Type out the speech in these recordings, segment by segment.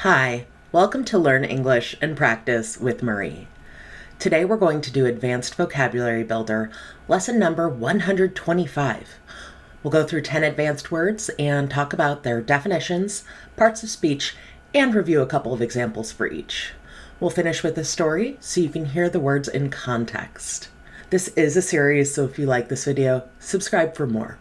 Hi, welcome to Learn English and Practice with Marie. Today we're going to do Advanced Vocabulary Builder, lesson number 125. We'll go through 10 advanced words and talk about their definitions, parts of speech, and review a couple of examples for each. We'll finish with a story so you can hear the words in context. This is a series, so if you like this video, subscribe for more.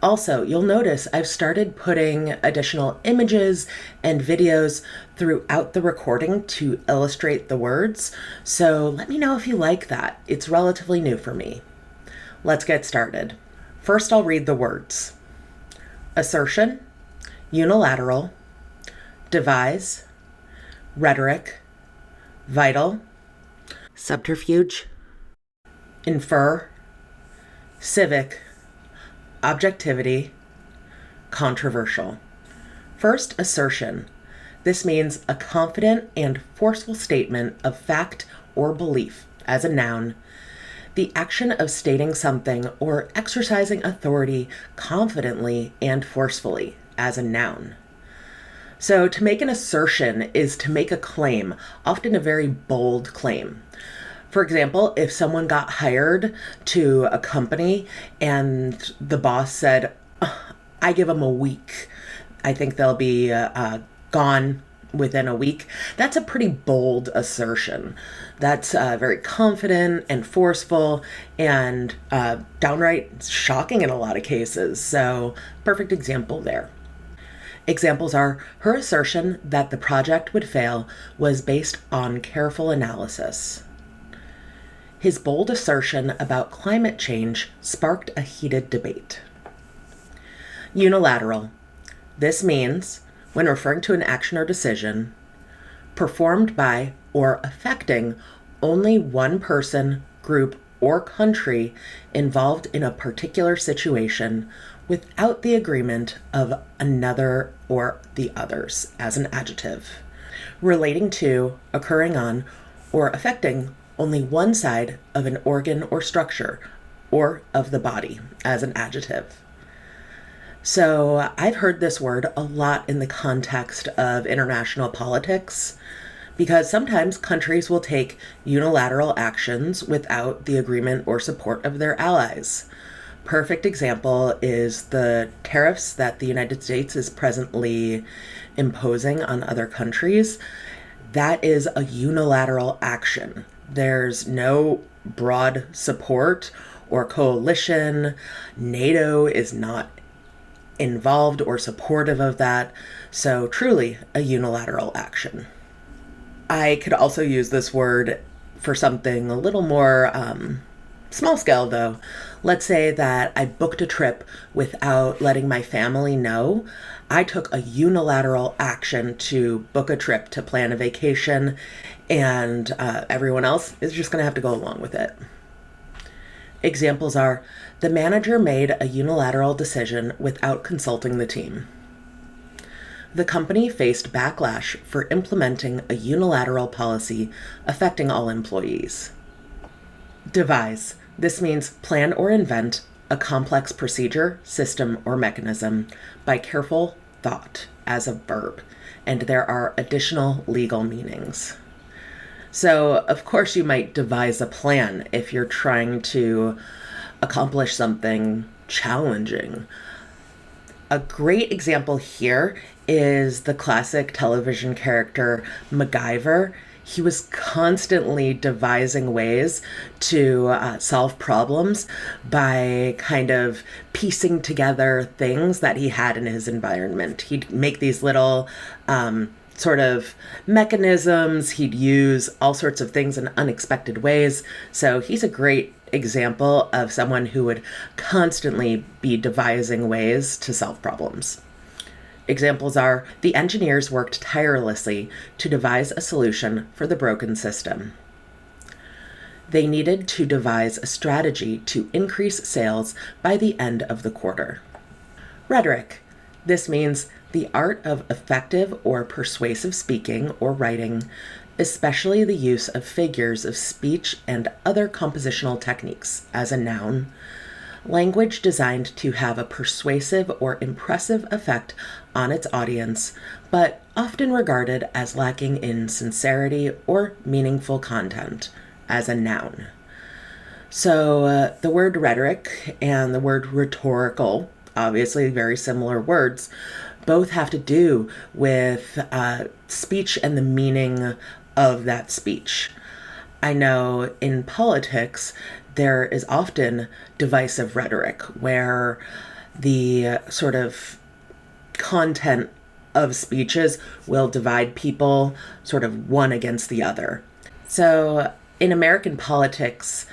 Also, you'll notice I've started putting additional images and videos throughout the recording to illustrate the words, so let me know if you like that. It's relatively new for me. Let's get started. First, I'll read the words. Assertion, unilateral, devise, rhetoric, vital, subterfuge, infer, civic, objectivity, controversial. First, assertion. This means a confident and forceful statement of fact or belief as a noun. The action of stating something or exercising authority confidently and forcefully as a noun. So to make an assertion is to make a claim, often a very bold claim. For example, if someone got hired to a company and the boss said, I give them a week, I think they'll be gone within a week, that's a pretty bold assertion. That's very confident and forceful and downright shocking in a lot of cases. So, perfect example there. Examples are her assertion that the project would fail was based on careful analysis. His bold assertion about climate change sparked a heated debate. Unilateral. This means, when referring to an action or decision, performed by or affecting only one person, group, or country involved in a particular situation without the agreement of another or the others as an adjective. Relating to, occurring on, or affecting only one side of an organ or structure, or of the body as an adjective. So I've heard this word a lot in the context of international politics, because sometimes countries will take unilateral actions without the agreement or support of their allies. Perfect example is the tariffs that the United States is presently imposing on other countries. That is a unilateral action. There's no broad support or coalition. NATO is not involved or supportive of that. So truly a unilateral action. I could also use this word for something a little more small scale though. Let's say that I booked a trip without letting my family know. I took a unilateral action to book a trip, to plan a vacation, and everyone else is just going to have to go along with it. Examples are, the manager made a unilateral decision without consulting the team. The company faced backlash for implementing a unilateral policy affecting all employees. Devise. This means plan or invent a complex procedure, system, or mechanism by careful thought as a verb, and there are additional legal meanings. So, of course, you might devise a plan if you're trying to accomplish something challenging. A great example here is the classic television character MacGyver. He was constantly devising ways to solve problems by kind of piecing together things that he had in his environment. He'd make these little sort of mechanisms. He'd use all sorts of things in unexpected ways. So he's a great example of someone who would constantly be devising ways to solve problems. Examples are, the engineers worked tirelessly to devise a solution for the broken system. They needed to devise a strategy to increase sales by the end of the quarter. Rhetoric. This means the art of effective or persuasive speaking or writing, especially the use of figures of speech and other compositional techniques as a noun. Language designed to have a persuasive or impressive effect on its audience, but often regarded as lacking in sincerity or meaningful content, as a noun. So the word rhetoric and the word rhetorical, obviously very similar words, both have to do with speech and the meaning of that speech. I know in politics, there is often divisive rhetoric where the sort of content of speeches will divide people sort of one against the other. So in American politics,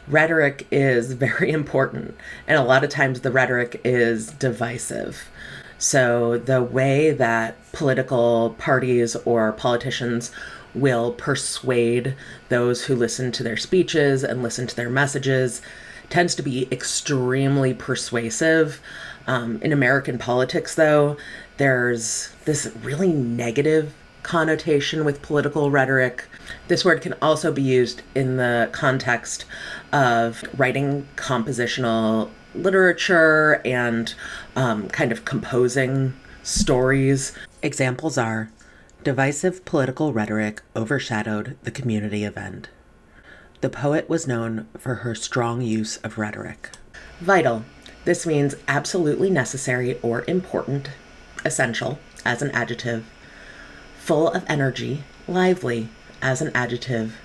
rhetoric is very important, and a lot of times the rhetoric is divisive. So the way that political parties or politicians will persuade those who listen to their speeches and listen to their messages tends to be extremely persuasive. In American politics, though, there's this really negative connotation with political rhetoric. This word can also be used in the context of writing compositional literature and kind of composing stories. Examples are: divisive political rhetoric overshadowed the community event. The poet was known for her strong use of rhetoric. Vital. This means absolutely necessary or important, essential, as an adjective. Full of energy, lively, as an adjective.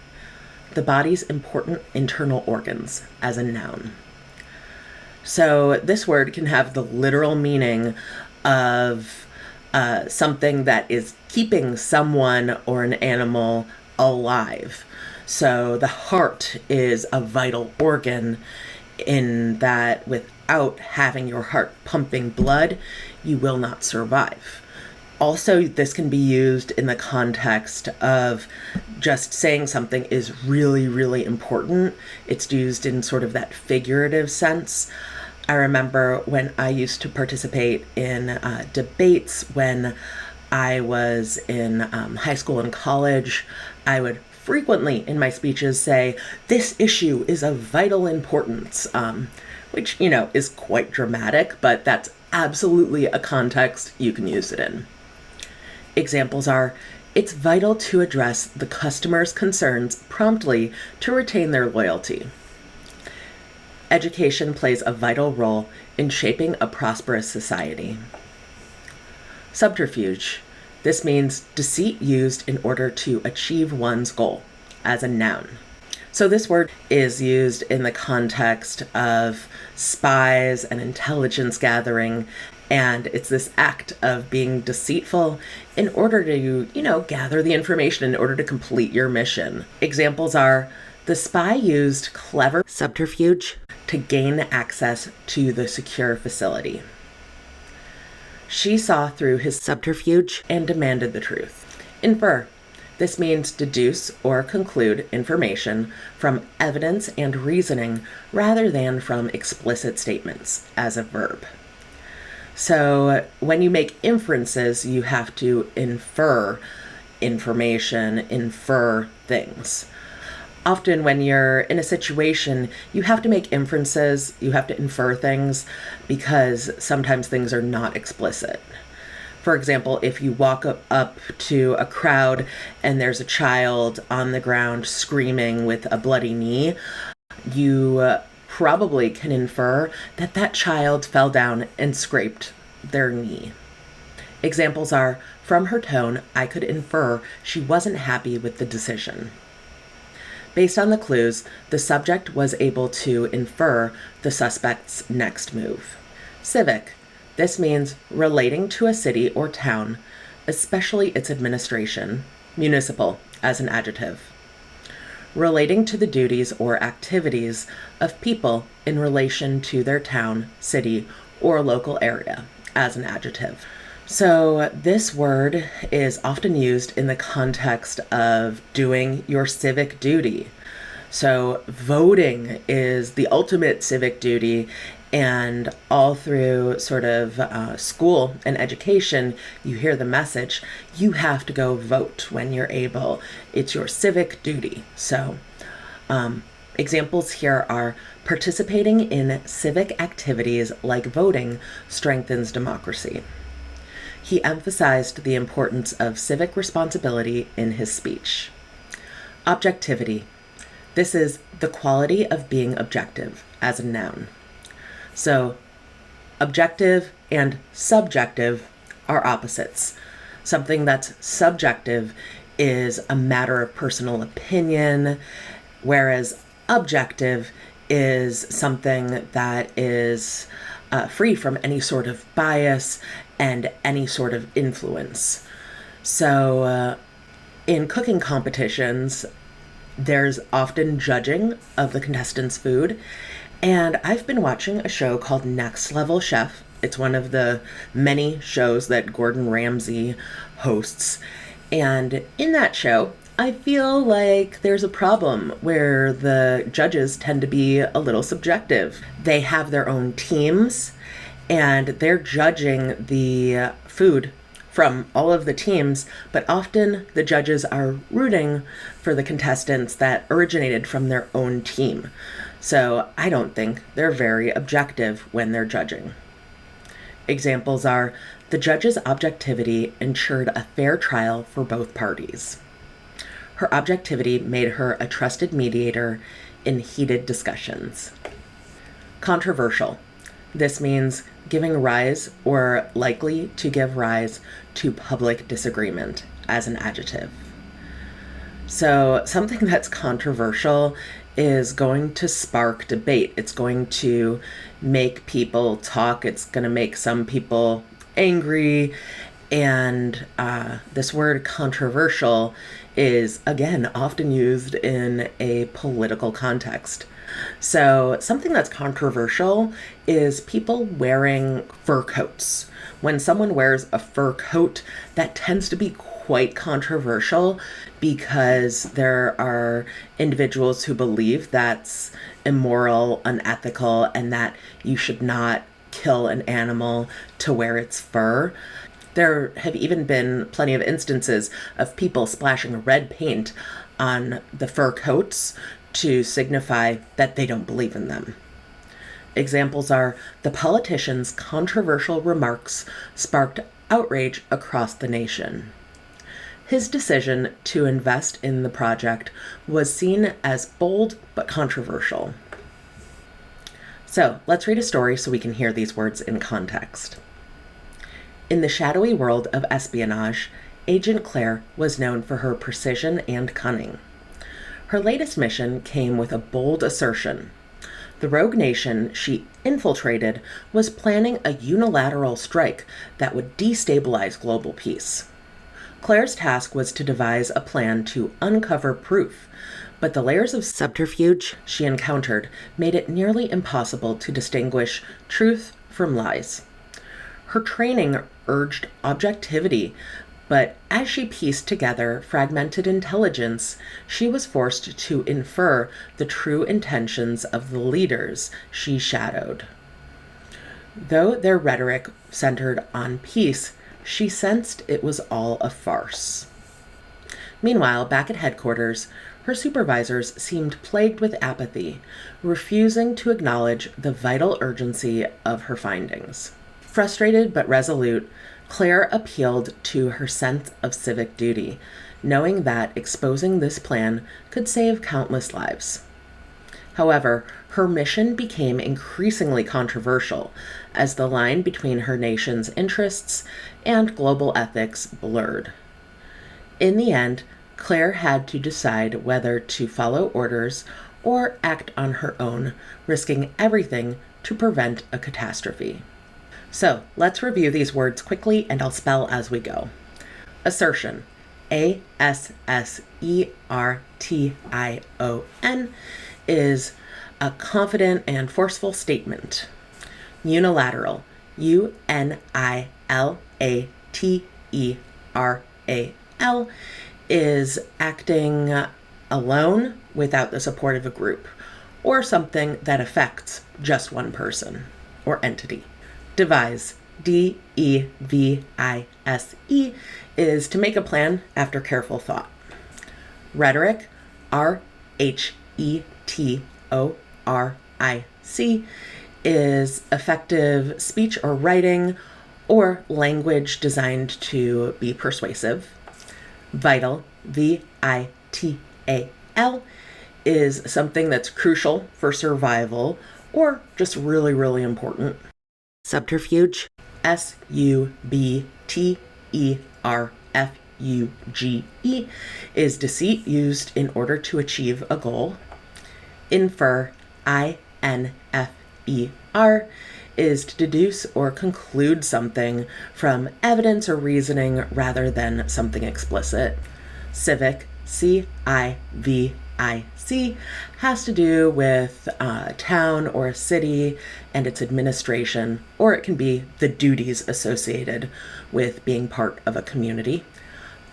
The body's important internal organs, as a noun. So this word can have the literal meaning of something that is keeping someone or an animal alive. So the heart is a vital organ in that without having your heart pumping blood, you will not survive. Also, this can be used in the context of just saying something is really, really important. It's used in sort of that figurative sense. I remember when I used to participate in debates when I was in high school and college, I would frequently in my speeches say, "This issue is of vital importance," which, is quite dramatic, but that's absolutely a context you can use it in. Examples are: it's vital to address the customer's concerns promptly to retain their loyalty. Education plays a vital role in shaping a prosperous society. Subterfuge. This means deceit used in order to achieve one's goal, as a noun. So this word is used in the context of spies and intelligence gathering, and it's this act of being deceitful in order to, gather the information in order to complete your mission. Examples are: the spy used clever subterfuge to gain access to the secure facility. She saw through his subterfuge and demanded the truth. Infer. This means deduce or conclude information from evidence and reasoning rather than from explicit statements, as a verb. So when you make inferences, you have to infer information, infer things. Often when you're in a situation, you have to make inferences, you have to infer things, because sometimes things are not explicit. For example, if you walk up to a crowd and there's a child on the ground screaming with a bloody knee, you probably can infer that that child fell down and scraped their knee. Examples are: from her tone, I could infer she wasn't happy with the decision. Based on the clues, the subject was able to infer the suspect's next move. Civic. This means relating to a city or town, especially its administration. Municipal, as an adjective. Relating to the duties or activities of people in relation to their town, city, or local area, as an adjective. So this word is often used in the context of doing your civic duty. So voting is the ultimate civic duty, and all through sort of school and education, you hear the message, you have to go vote when you're able. It's your civic duty. So Examples here are participating in civic activities like voting strengthens democracy. He emphasized the importance of civic responsibility in his speech. Objectivity. This is the quality of being objective as a noun. So, objective and subjective are opposites. Something that's subjective is a matter of personal opinion, whereas objective is something that is free from any sort of bias and any sort of influence. So in cooking competitions, there's often judging of the contestants' food, and I've been watching a show called Next Level Chef. It's one of the many shows that Gordon Ramsay hosts, and in that show, I feel like there's a problem where the judges tend to be a little subjective. They have their own teams and they're judging the food from all of the teams, but often the judges are rooting for the contestants that originated from their own team. So I don't think they're very objective when they're judging. Examples are, the judge's objectivity ensured a fair trial for both parties. Her objectivity made her a trusted mediator in heated discussions. Controversial. This means giving rise or likely to give rise to public disagreement as an adjective. So something that's controversial is going to spark debate. It's going to make people talk. It's going to make some people angry. And this word controversial is, again, often used in a political context. So something that's controversial is people wearing fur coats. When someone wears a fur coat, that tends to be quite controversial because there are individuals who believe that's immoral, unethical, and that you should not kill an animal to wear its fur. There have even been plenty of instances of people splashing red paint on the fur coats to signify that they don't believe in them. Examples are, the politician's controversial remarks sparked outrage across the nation. His decision to invest in the project was seen as bold but controversial. So let's read a story so we can hear these words in context. In the shadowy world of espionage, Agent Claire was known for her precision and cunning. Her latest mission came with a bold assertion. The rogue nation she infiltrated was planning a unilateral strike that would destabilize global peace. Claire's task was to devise a plan to uncover proof, but the layers of subterfuge she encountered made it nearly impossible to distinguish truth from lies. Her training urged objectivity, but as she pieced together fragmented intelligence, she was forced to infer the true intentions of the leaders she shadowed. Though their rhetoric centered on peace, she sensed it was all a farce. Meanwhile, back at headquarters, her supervisors seemed plagued with apathy, refusing to acknowledge the vital urgency of her findings. Frustrated but resolute, Claire appealed to her sense of civic duty, knowing that exposing this plan could save countless lives. However, her mission became increasingly controversial as the line between her nation's interests and global ethics blurred. In the end, Claire had to decide whether to follow orders or act on her own, risking everything to prevent a catastrophe. So let's review these words quickly and I'll spell as we go. Assertion, Assertion, is a confident and forceful statement. Unilateral, Unilateral, is acting alone without the support of a group, or something that affects just one person or entity. Devise, Devise, is to make a plan after careful thought. Rhetoric, Rhetoric, is effective speech or writing or language designed to be persuasive. Vital, VITAL, is something that's crucial for survival or just really, really important. Subterfuge, SUBTERFUGE, is deceit used in order to achieve a goal. Infer, INFER, is to deduce or conclude something from evidence or reasoning rather than something explicit. Civic, CIVIC, has to do with a town or a city and its administration, or it can be the duties associated with being part of a community.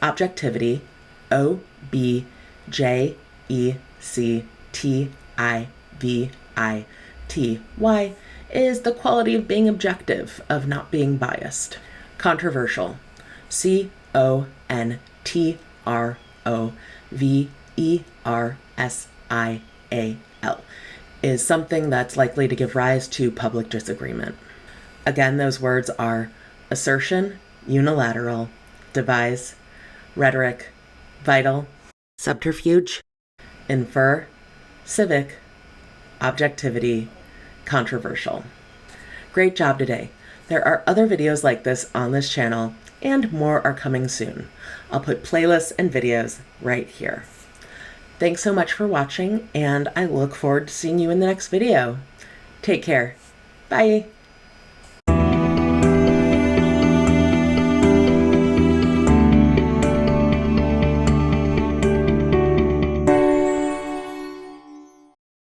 Objectivity, OBJECTIVITY, is the quality of being objective, of not being biased. Controversial, CONTROVERSIAL, is something that's likely to give rise to public disagreement. Again, those words are assertion, unilateral, devise, rhetoric, vital, subterfuge, infer, civic, objectivity, controversial. Great job today. There are other videos like this on this channel, and more are coming soon. I'll put playlists and videos right here. Thanks so much for watching, and I look forward to seeing you in the next video. Take care. Bye.